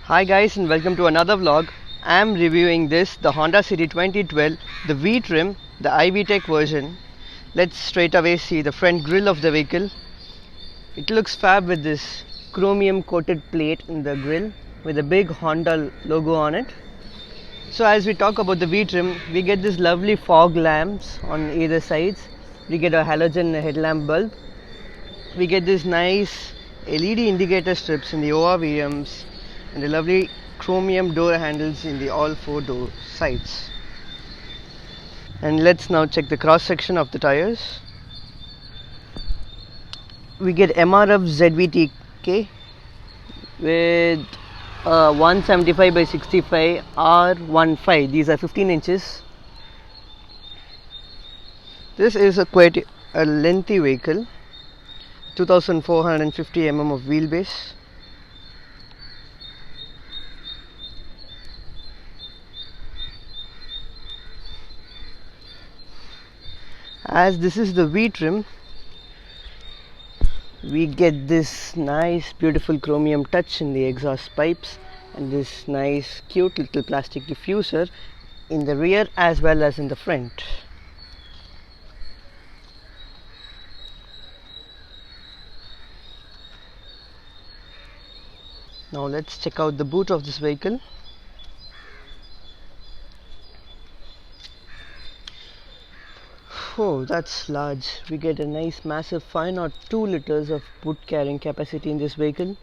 Hi guys and welcome to another vlog. I am reviewing the Honda City 2012, the V-Trim, the iVTEC version. Let's straight away see the front grille of the vehicle. It looks fab with this chromium coated plate in the grille with a big Honda logo on it. So as we talk about the V-Trim, we get this lovely fog lamps on either sides. We get a halogen headlamp bulb. We get this nice LED indicator strips in the ORVMs and the lovely chromium door handles in the all four door sides. And let's now check the cross section of the tires. We get MRF ZVTK with 175 by 65 R15. These are 15 inches. This is quite a lengthy vehicle. 2450 mm of wheelbase. As this is the V-Trim, we get this nice beautiful chromium touch in the exhaust pipes and this nice cute little plastic diffuser in the rear as well as in the front. Now let's check out the boot of this vehicle. Oh, that's large. We get a nice massive 502 liters of boot carrying capacity in this vehicle.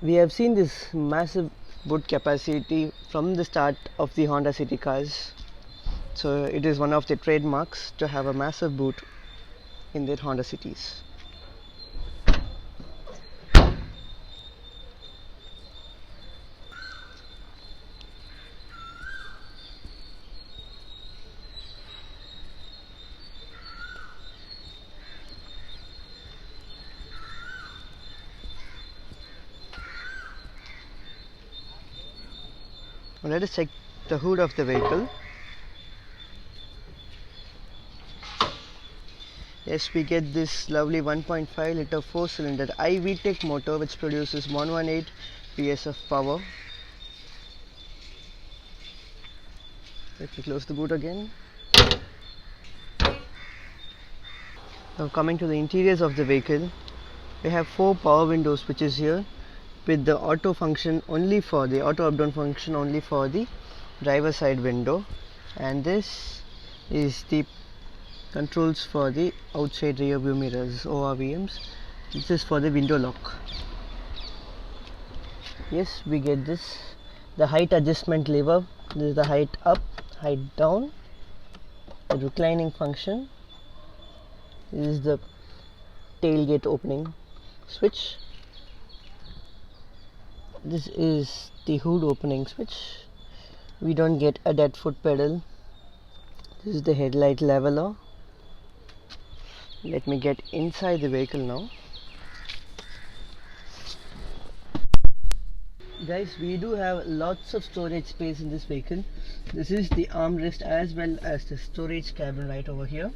We have seen this massive boot capacity from the start of the Honda City cars. So it is one of the trademarks to have a massive boot in their Honda Cities. Let us check the hood of the vehicle. Yes, we get this lovely 1.5 liter 4-cylinder iVTEC motor which produces 118 PS of power. Let me close the boot again. Now coming to the interiors of the vehicle, we have 4 power window switches here with the auto function only for the auto up down function only for the driver side window, and this is the controls for the outside rear view mirrors ORVMs. This is for the window lock. Yes, we get this, the height adjustment lever. This is the height up, height down, the reclining function. This is the tailgate opening switch. This is the hood opening switch. We don't get a dead foot pedal. This is the headlight leveler. Let me get inside the vehicle now. Guys, we do have lots of storage space in this vehicle. This is the armrest as well as the storage cabin right over here.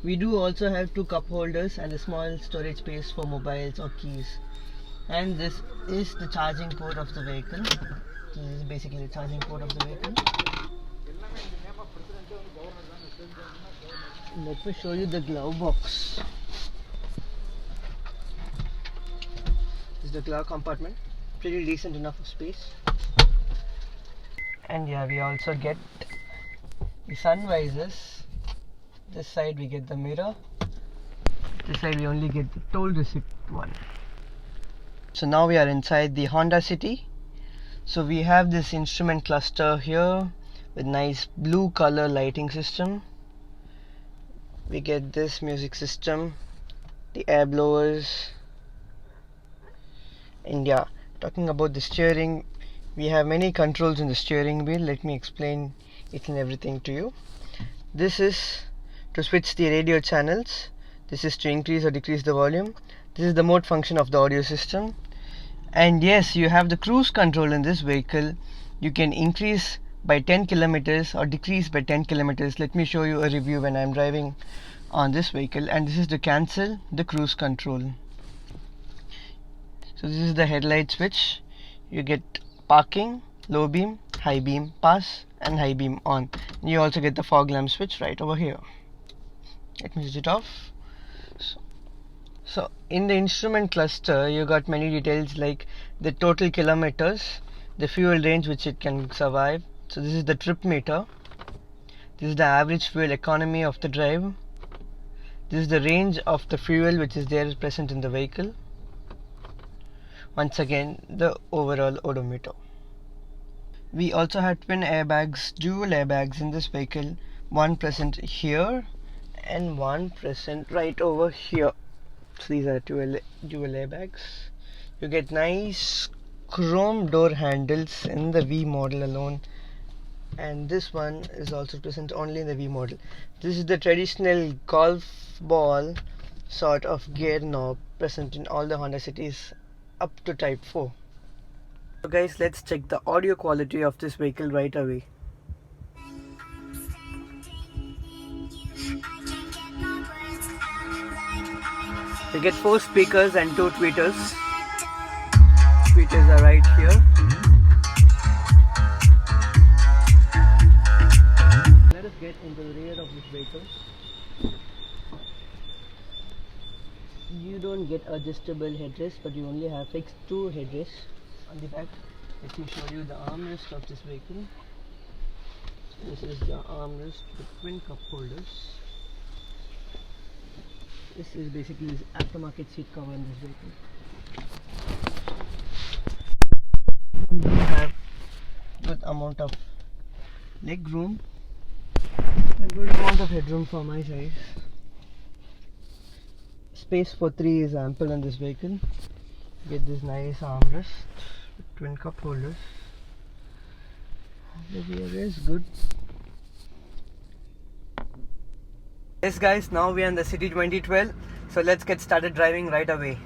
We do also have 2 cup holders and a small storage space for mobiles or keys. And this is the charging port of the vehicle. This is basically the charging port of the vehicle. Let me show you the glove box. This is the glove compartment. Pretty decent enough of space. And yeah, we also get the sun visors. This side we get the mirror. This side we only get the toll receipt one. So now we are inside the Honda City. So we have this instrument cluster here with nice blue color lighting system. We get this music system, the air blowers, and yeah, talking about the steering, we have many controls in the steering wheel. Let me explain it and everything to you. This is to switch the radio channels. This is to increase or decrease the volume. This is the mode function of the audio system. And yes, you have the cruise control in this vehicle. You can increase by 10 kilometers or decrease by 10 kilometers. Let me show you a review when I'm driving on this vehicle. And this is to cancel the cruise control. So this is the headlight switch. You get parking, low beam, high beam, pass and high beam on. You also get the fog lamp switch right over here. Let me switch it off. So in the instrument cluster you got many details like the total kilometers, the fuel range which it can survive. So this is the trip meter. This is the average fuel economy of the drive. This is the range of the fuel which is there present in the vehicle. Once again, the overall odometer. We also had twin airbags, dual airbags in this vehicle. One present here and one present right over here. So these are dual airbags. You get nice chrome door handles in the V model alone, and this one is also present only in the V model. This is the traditional golf ball sort of gear knob present in all the Honda Cities up to Type 4. So guys, let's check the audio quality of this vehicle right away. You get 4 speakers and 2 tweeters. Tweeters are right here. Let us get into the rear of this vehicle. You don't get adjustable headrests, but you only have fixed 2 headrests on the back. Let me show you the armrest of this vehicle. So this is the armrest with twin cup holders. This is basically this aftermarket seat cover in this vehicle. We have good amount of leg room, a good amount of headroom for my size. Space for 3 is ample in this vehicle. Get this nice armrest with twin cup holders. The rear is good. Yes guys, now we are in the City 2012, so let's get started driving right away.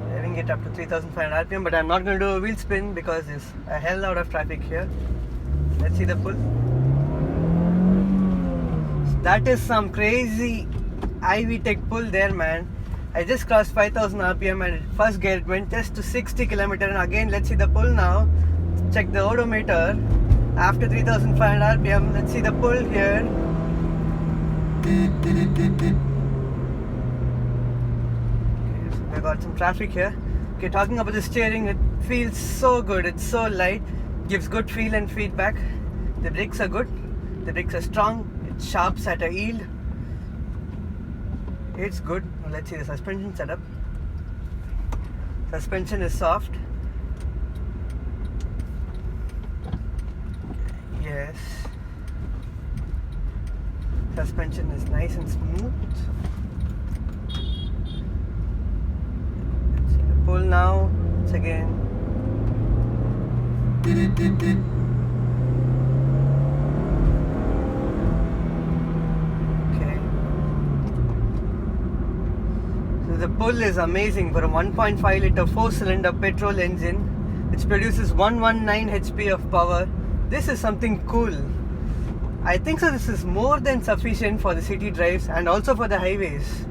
Driving it up to 3500 RPM, but I'm not going to do a wheel spin because there's a hell lot of traffic here. Let's see the pull. That is some crazy IVTech pull there, man. I just crossed 5000 RPM and first gear it went just to 60 km, and again let's see the pull now. Check the odometer. After 3500 RPM, let's see the pull here. Okay, so we got some traffic here. Okay, talking about the steering, it feels so good. It's so light, gives good feel and feedback. The brakes are good. The brakes are strong. It sharps at a yield. It's good. Now let's see the suspension setup. Suspension is soft. Yes. Suspension is nice and smooth. Let's see the pull now. Once again. Okay. So the pull is amazing for a 1.5 litre 4-cylinder petrol engine which produces 119 HP of power. This is something cool. I think so this is more than sufficient for the city drives and also for the highways.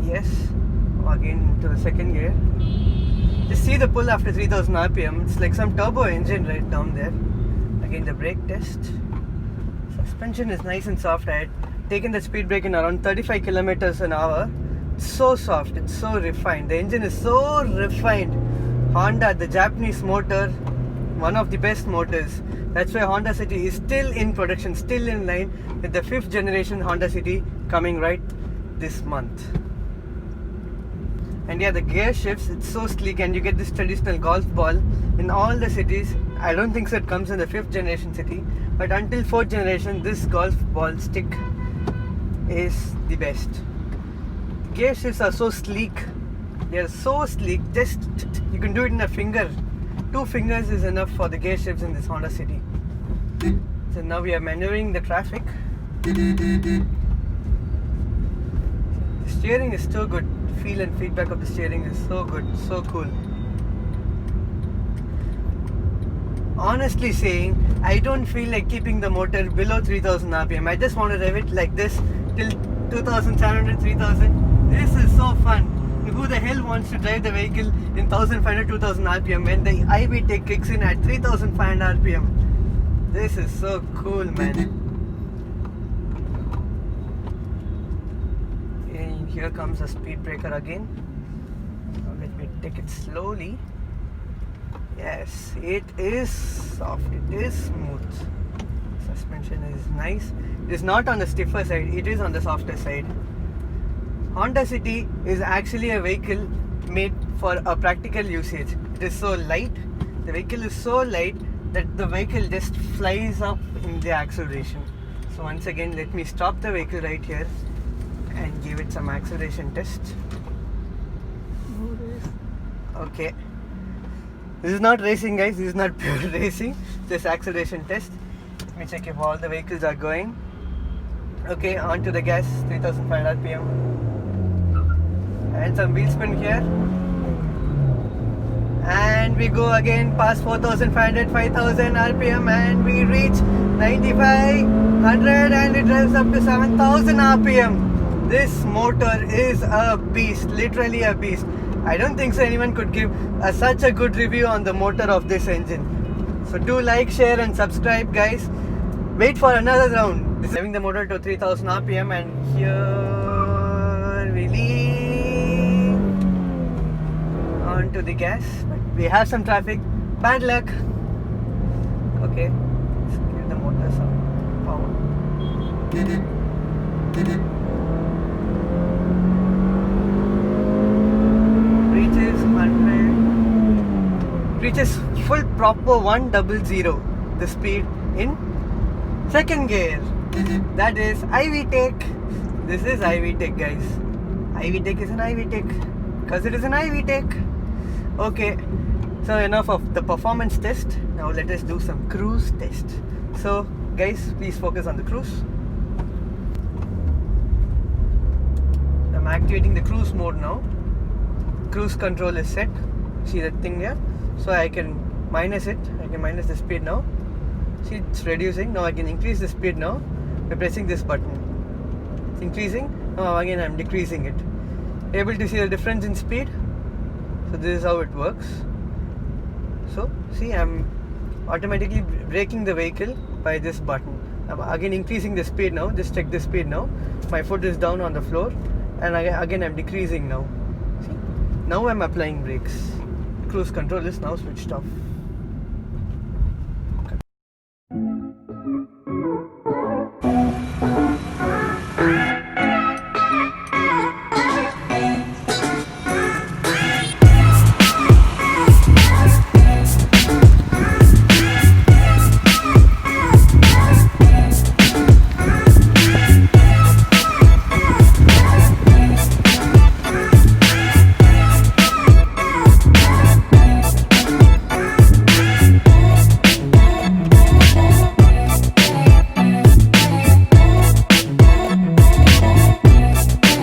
Yes, again to the second gear. Just see the pull after 3000 RPM. It's like some turbo engine right down there. Again the brake test. Suspension is nice and soft. I had taken the speed brake in around 35 kilometers an hour. It's so soft, it's so refined. The engine is so refined. Honda, the Japanese motor, one of the best motors. That's why Honda City is still in production, still in line with the 5th generation Honda City coming right this month. And yeah, the gear shifts, it's so sleek, and you get this traditional golf ball in all the cities. I don't think so it comes in the 5th generation City, but until 4th generation this golf ball stick is the best. Gear shifts are so sleek. They are so sleek, just you can do it in a finger. 2 fingers is enough for the gear shifts in this Honda City. So now we are maneuvering the traffic. The steering is so good. Feel and feedback of the steering is so good, so cool. Honestly saying, I don't feel like keeping the motor below 3000 RPM. I just want to rev it like this till 2700, 3000. This is so fun. Who who the hell wants to drive the vehicle in 1500 2000 rpm when the iVTEC kicks in at 3500 rpm? This is so cool, man. And here comes a speed breaker again. Now let me take it slowly. Yes, it is soft, it is smooth. Suspension is nice. It is not on the stiffer side, it is on the softer side. Honda City is actually a vehicle made for a practical usage. It is so light, the vehicle is so light that the vehicle just flies up in the acceleration. So once again, let me stop the vehicle right here and give it some acceleration test. Okay. This is not racing, guys, this is not pure racing, just acceleration test. Let me check if all the vehicles are going. Okay, on to the gas, 3500 rpm. And some wheel spin here. And we go again past 4500, 5000 rpm and we reach 95, 100 and it drives up to 7000 rpm. This motor is a beast, literally a beast. I don't think so anyone could give such a good review on the motor of this engine. So do like, share and subscribe, guys. Wait for another round. Driving the motor to 3000 rpm and here we leave onto the gas. But we have some traffic. Bad luck. Okay, let's give the motor some power. Reaches full proper 100 the speed in second gear. That is iVTEC. This is iVTEC, guys. iVTEC is an iVTEC because it is an iVTEC. Okay, so enough of the performance test. Now let us do some cruise test. So guys, please focus on the cruise. I'm activating the cruise mode now. Cruise control is set. See that thing there? So I can minus it. I can minus the speed now. See, it's reducing. Now I can increase the speed now by pressing this button. It's increasing. Now again I'm decreasing it. Able to see the difference in speed. So this is how it works. So see, I'm automatically braking the vehicle by this button. I'm again increasing the speed now. Just check the speed now. My foot is down on the floor and again I'm decreasing now. See, now I'm applying brakes. Cruise control is now switched off.